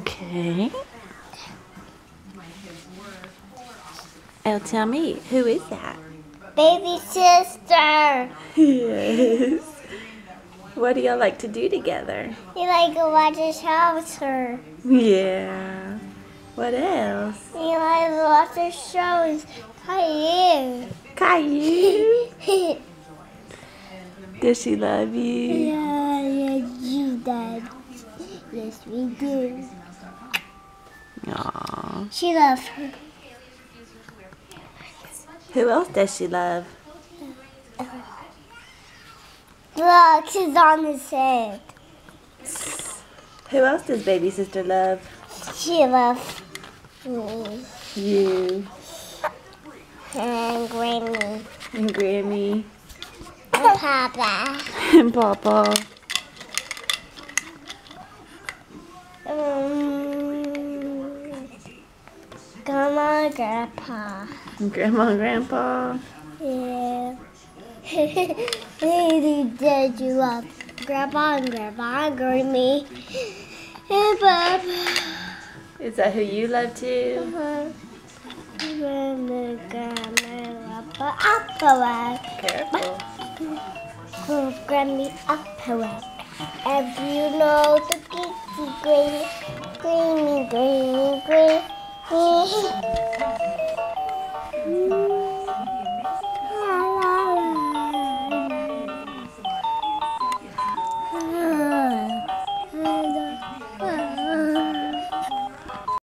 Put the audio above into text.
Okay. Oh, tell me, who is that? Baby sister. Yes. What do y'all like to do together? You like to watch a show with her. Yeah. What else? You like to watch the shows. Caillou. Caillou. Does she love you? Yeah, you did. Yes, we do. Aww. She loves her. Who else does she love? Look, she's on his head. Who else does baby sister love? She loves me You. and Grammy And Grammy. and Papa. And Papa. Come on, Grandpa. And Grandma and Grandpa. Yeah. Who did you love? Grandpa and Grandma and Grammy and Papa. Is that who you love too? Grandma, up away. Careful. Grammy, up away. If you know the geeky green, green, green, green.